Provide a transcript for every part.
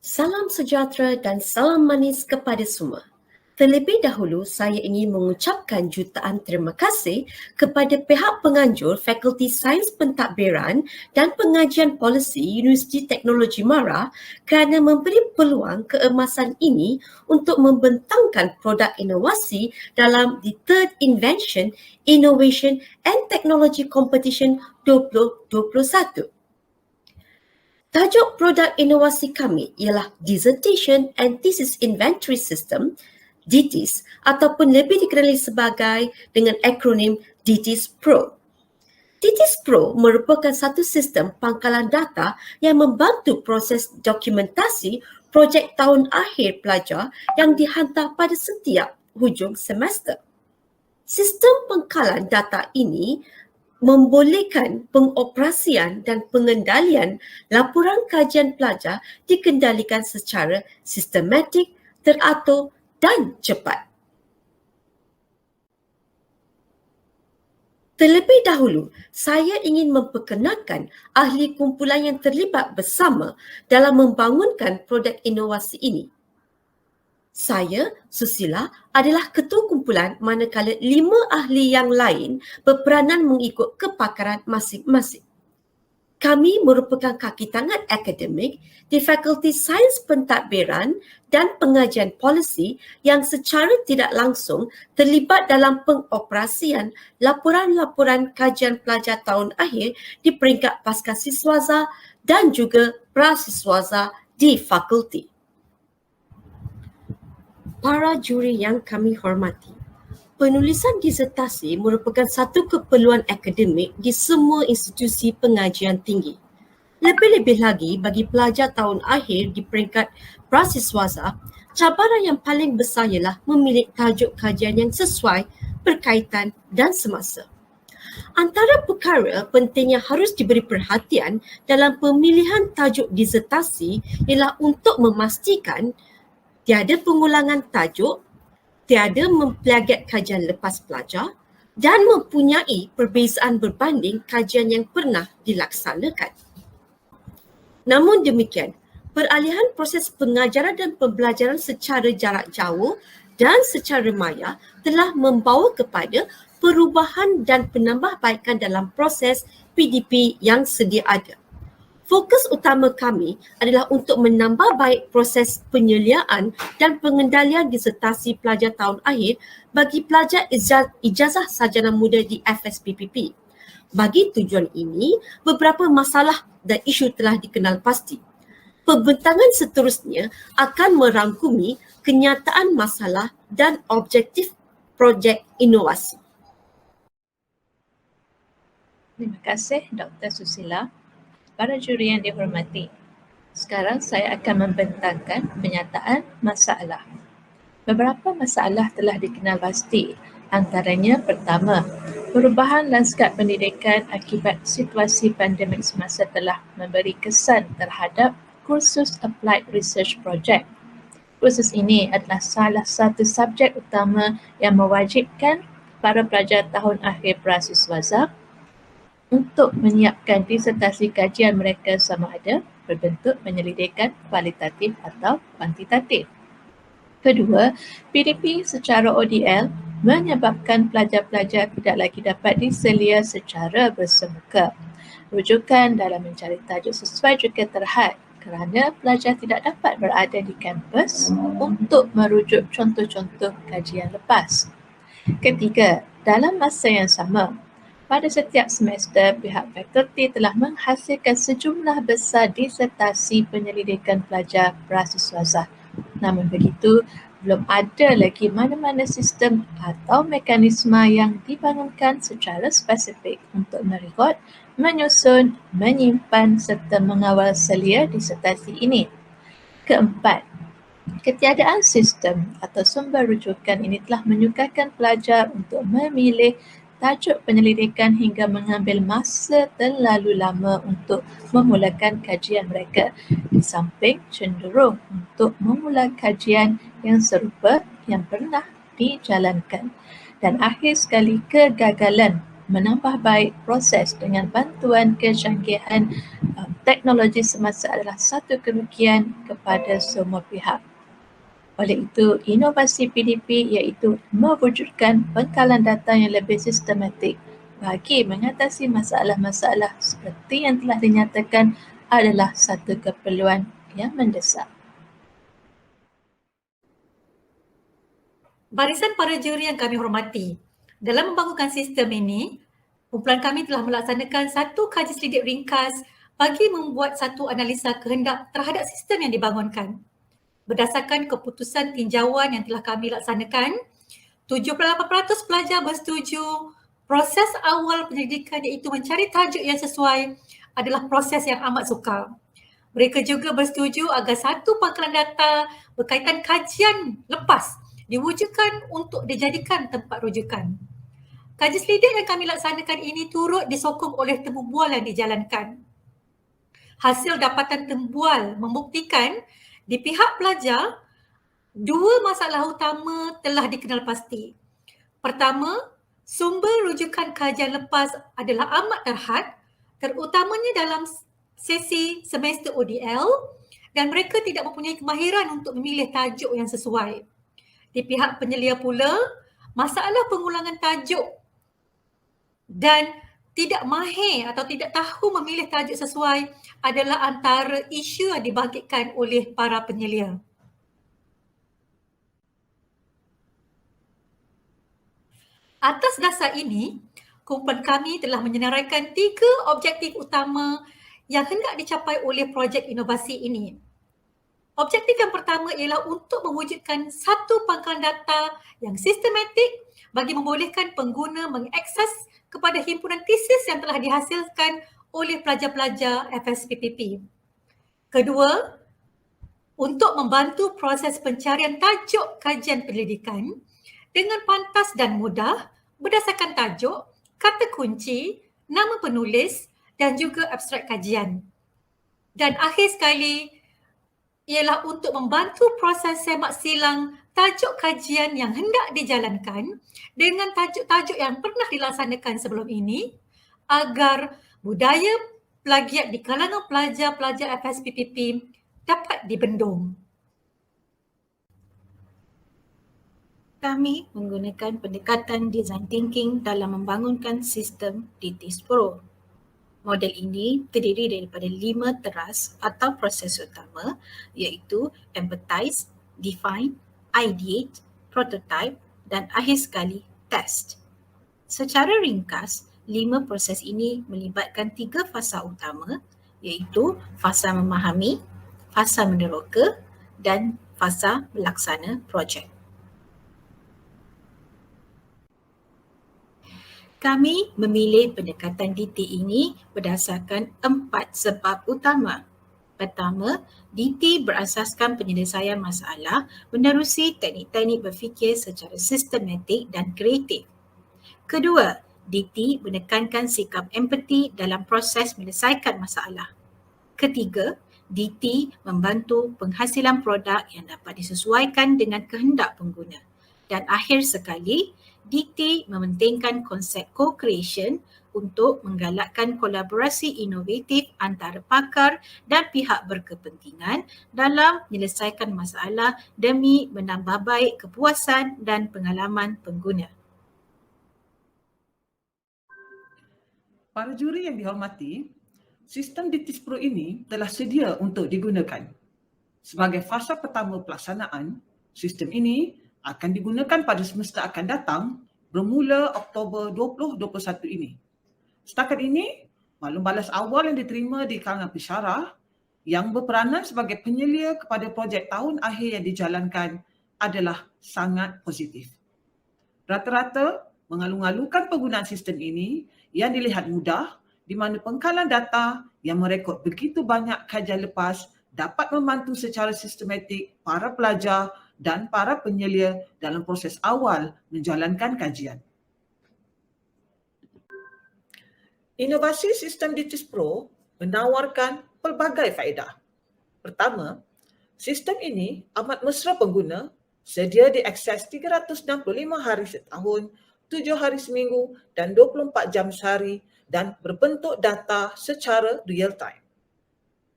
Salam sejahtera dan salam manis kepada semua. Terlebih dahulu, saya ingin mengucapkan jutaan terima kasih kepada pihak penganjur Fakulti Sains Pentadbiran dan Pengajian Polisi Universiti Teknologi Mara kerana memberi peluang keemasan ini untuk membentangkan produk inovasi dalam the Third Invention, Innovation and Technology Competition 2021. Tajuk produk inovasi kami ialah Dissertation and Thesis Inventory System, DTIS, ataupun lebih dikenali sebagai dengan akronim DTIS Pro. DTIS Pro merupakan satu sistem pangkalan data yang membantu proses dokumentasi projek tahun akhir pelajar yang dihantar pada setiap hujung semester. Sistem pangkalan data ini membolehkan pengoperasian dan pengendalian laporan kajian pelajar dikendalikan secara sistematik, teratur dan cepat. Terlebih dahulu, saya ingin memperkenalkan ahli kumpulan yang terlibat bersama dalam membangunkan produk inovasi ini. Saya, Susila, adalah ketua kumpulan manakala 5 ahli yang lain berperanan mengikut kepakaran masing-masing. Kami merupakan kaki tangan akademik di Fakulti Sains Pentadbiran dan Pengajian Polisi yang secara tidak langsung terlibat dalam pengoperasian laporan-laporan kajian pelajar tahun akhir di peringkat pascasiswaza dan juga prasiswaza di fakulti. Para juri yang kami hormati, penulisan disertasi merupakan satu keperluan akademik di semua institusi pengajian tinggi. Lebih-lebih lagi bagi pelajar tahun akhir di peringkat prasiswaza, cabaran yang paling besar ialah memilih tajuk kajian yang sesuai, berkaitan dan semasa. Antara perkara penting yang harus diberi perhatian dalam pemilihan tajuk disertasi ialah untuk memastikan tiada pengulangan tajuk, tiada memplagiat kajian lepas pelajar dan mempunyai perbezaan berbanding kajian yang pernah dilaksanakan. Namun demikian, peralihan proses pengajaran dan pembelajaran secara jarak jauh dan secara maya telah membawa kepada perubahan dan penambahbaikan dalam proses PDP yang sedia ada. Fokus utama kami adalah untuk menambah baik proses penyeliaan dan pengendalian disertasi pelajar tahun akhir bagi pelajar ijazah sarjana muda di FSPPP. Bagi tujuan ini, beberapa masalah dan isu telah dikenal pasti. Pembentangan seterusnya akan merangkumi kenyataan masalah dan objektif projek inovasi. Terima kasih Dr. Susila. Para juri yang dihormati, sekarang saya akan membentangkan penyataan masalah. Beberapa masalah telah dikenal pasti. Antaranya pertama, perubahan lanskap pendidikan akibat situasi pandemik semasa telah memberi kesan terhadap kursus Applied Research Project. Kursus ini adalah salah satu subjek utama yang mewajibkan para pelajar tahun akhir prasiswaza untuk menyiapkan disertasi kajian mereka sama ada berbentuk penyelidikan kualitatif atau kuantitatif. Kedua, PDP secara ODL menyebabkan pelajar-pelajar tidak lagi dapat diselia secara bersemuka. Rujukan dalam mencari tajuk sesuai juga terhad kerana pelajar tidak dapat berada di kampus untuk merujuk contoh-contoh kajian lepas. Ketiga, dalam masa yang sama, pada setiap semester, pihak fakulti telah menghasilkan sejumlah besar disertasi penyelidikan pelajar prasiswaza. Namun begitu, belum ada lagi mana-mana sistem atau mekanisme yang dibangunkan secara spesifik untuk merekod, menyusun, menyimpan serta mengawal selia disertasi ini. Keempat, ketiadaan sistem atau sumber rujukan ini telah menyukarkan pelajar untuk memilih tajuk penyelidikan hingga mengambil masa terlalu lama untuk memulakan kajian mereka, di samping cenderung untuk memulai kajian yang serupa yang pernah dijalankan. Dan akhir sekali, kegagalan menambah baik proses dengan bantuan kecanggihan teknologi semasa adalah satu kerugian kepada semua pihak. Oleh itu, inovasi PDP iaitu mewujudkan pengkalan data yang lebih sistematik bagi mengatasi masalah-masalah seperti yang telah dinyatakan adalah satu keperluan yang mendesak. Barisan para juri yang kami hormati, dalam membangunkan sistem ini, kumpulan kami telah melaksanakan satu kaji selidik ringkas bagi membuat satu analisa kehendak terhadap sistem yang dibangunkan. Berdasarkan keputusan tinjauan yang telah kami laksanakan, 78% pelajar bersetuju proses awal penyelidikan iaitu mencari tajuk yang sesuai adalah proses yang amat sukar. Mereka juga bersetuju agar satu pangkalan data berkaitan kajian lepas diwujudkan untuk dijadikan tempat rujukan. Kaji selidik yang kami laksanakan ini turut disokong oleh tembubual yang dijalankan. Hasil dapatan tembual membuktikan di pihak pelajar, dua masalah utama telah dikenal pasti. Pertama, sumber rujukan kajian lepas adalah amat terhad, terutamanya dalam sesi semester ODL, dan mereka tidak mempunyai kemahiran untuk memilih tajuk yang sesuai. Di pihak penyelia pula, masalah pengulangan tajuk dan tidak mahir atau tidak tahu memilih tajuk sesuai adalah antara isu yang dibangkitkan oleh para penyelia. Atas dasar ini, kumpulan kami telah menyenaraikan 3 objektif utama yang hendak dicapai oleh projek inovasi ini. Objektif yang pertama ialah untuk mewujudkan satu pangkalan data yang sistematik bagi membolehkan pengguna mengakses kepada himpunan tesis yang telah dihasilkan oleh pelajar-pelajar FSPPP. Kedua, untuk membantu proses pencarian tajuk kajian penyelidikan dengan pantas dan mudah berdasarkan tajuk, kata kunci, nama penulis dan juga abstrak kajian. Dan akhir sekali, ialah untuk membantu proses semak silang tajuk kajian yang hendak dijalankan dengan tajuk-tajuk yang pernah dilaksanakan sebelum ini agar budaya plagiat di kalangan pelajar-pelajar FSPPP dapat dibendung. Kami menggunakan pendekatan design thinking dalam membangunkan sistem DTIS Pro. Model ini terdiri daripada 5 teras atau proses utama iaitu empathize, define, ideate, prototype dan akhir sekali test. Secara ringkas, 5 proses ini melibatkan 3 fasa utama iaitu fasa memahami, fasa meneroka dan fasa melaksana projek. Kami memilih pendekatan DT ini berdasarkan 4 sebab utama. Pertama, DT berasaskan penyelesaian masalah menerusi teknik-teknik berfikir secara sistematik dan kreatif. Kedua, DT menekankan sikap empati dalam proses menyelesaikan masalah. Ketiga, DT membantu penghasilan produk yang dapat disesuaikan dengan kehendak pengguna. Dan akhir sekali, DT mementingkan konsep co-creation untuk menggalakkan kolaborasi inovatif antara pakar dan pihak berkepentingan dalam menyelesaikan masalah demi menambah baik kepuasan dan pengalaman pengguna. Para juri yang dihormati, sistem DTIS Pro ini telah sedia untuk digunakan. Sebagai fasa pertama pelaksanaan, sistem ini akan digunakan pada semester akan datang bermula Oktober 2021 ini. Setakat ini, maklum balas awal yang diterima di kalangan pensyarah yang berperanan sebagai penyelia kepada projek tahun akhir yang dijalankan adalah sangat positif. Rata-rata mengalu-alukan penggunaan sistem ini yang dilihat mudah di mana pengkalan data yang merekod begitu banyak kajian lepas dapat membantu secara sistematik para pelajar dan para penyelia dalam proses awal menjalankan kajian. Inovasi sistem DTIS Pro menawarkan pelbagai faedah. Pertama, sistem ini amat mesra pengguna, sedia diakses 365 hari setahun, 7 hari seminggu dan 24 jam sehari dan berbentuk data secara real time.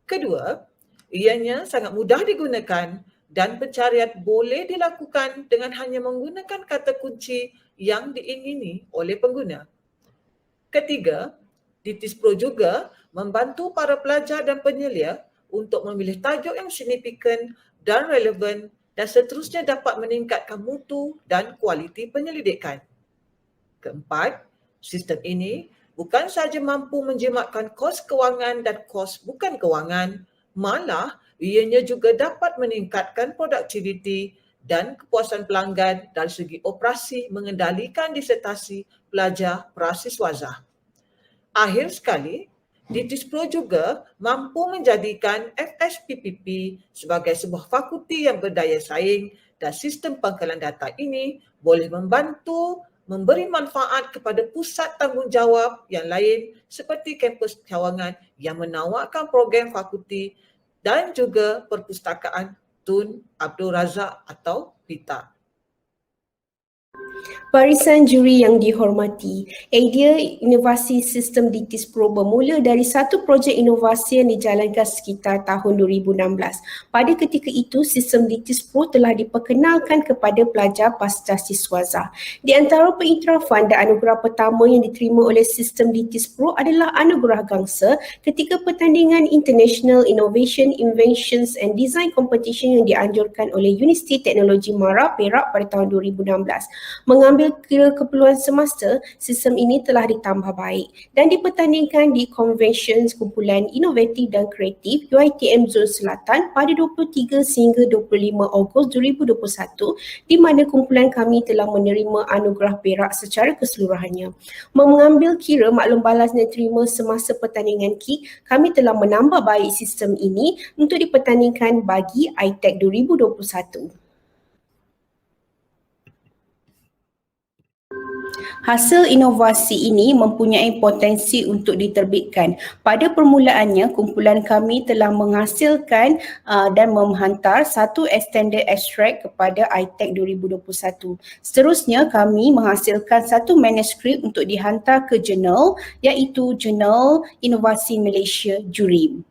Kedua, ianya sangat mudah digunakan dan pencarian boleh dilakukan dengan hanya menggunakan kata kunci yang diingini oleh pengguna. Ketiga, DITIS Pro juga membantu para pelajar dan penyelia untuk memilih tajuk yang signifikan dan relevan dan seterusnya dapat meningkatkan mutu dan kualiti penyelidikan. Keempat, sistem ini bukan sahaja mampu menjimatkan kos kewangan dan kos bukan kewangan, malah ianya juga dapat meningkatkan produktiviti dan kepuasan pelanggan dari segi operasi mengendalikan disertasi pelajar prasiswazah. Akhir sekali, DITIS Pro juga mampu menjadikan FSPPP sebagai sebuah fakulti yang berdaya saing dan sistem pangkalan data ini boleh membantu memberi manfaat kepada pusat tanggungjawab yang lain seperti kampus cawangan yang menawarkan program fakulti dan juga perpustakaan Tun Abdul Razak atau PITA. Barisan juri yang dihormati, idea inovasi sistem DITIS Pro bermula dari satu projek inovasi yang dijalankan sekitar tahun 2016. Pada ketika itu, sistem DITIS Pro telah diperkenalkan kepada pelajar pasca siswazah. Di antara pengiktirafan dan anugerah pertama yang diterima oleh sistem DITIS Pro adalah anugerah gangsa ketika pertandingan International Innovation, Inventions and Design Competition yang dianjurkan oleh Universiti Teknologi Mara, Perak pada tahun 2016. Mengambil kira keperluan semasa, sistem ini telah ditambah baik dan dipertandingkan di Convention Kumpulan Inovatif dan Kreatif UiTM Zon Selatan pada 23 sehingga 25 Ogos 2021 di mana kumpulan kami telah menerima anugerah perak secara keseluruhannya. Mengambil kira maklum balas yang diterima semasa pertandingan KIK, kami telah menambah baik sistem ini untuk dipertandingkan bagi iTech 2021. Hasil inovasi ini mempunyai potensi untuk diterbitkan. Pada permulaannya, kumpulan kami telah menghasilkan dan menghantar satu extended extract kepada iTech 2021. Seterusnya, kami menghasilkan satu manuskrip untuk dihantar ke jurnal iaitu Jurnal Inovasi Malaysia JURIM.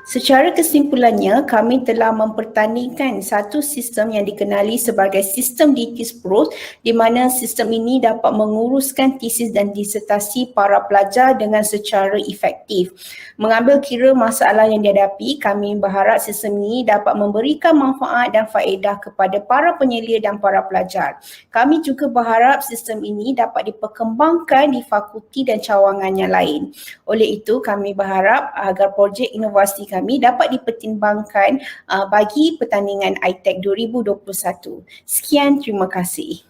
Secara kesimpulannya, kami telah mempertandingkan satu sistem yang dikenali sebagai sistem DITIS Pro di mana sistem ini dapat menguruskan tesis dan disertasi para pelajar dengan secara efektif. Mengambil kira masalah yang dihadapi, kami berharap sistem ini dapat memberikan manfaat dan faedah kepada para penyelia dan para pelajar. Kami juga berharap sistem ini dapat diperkembangkan di fakulti dan cawangan yang lain. Oleh itu, kami berharap agar projek inovasi kami dapat dipertimbangkan bagi pertandingan iTech 2021. Sekian, terima kasih.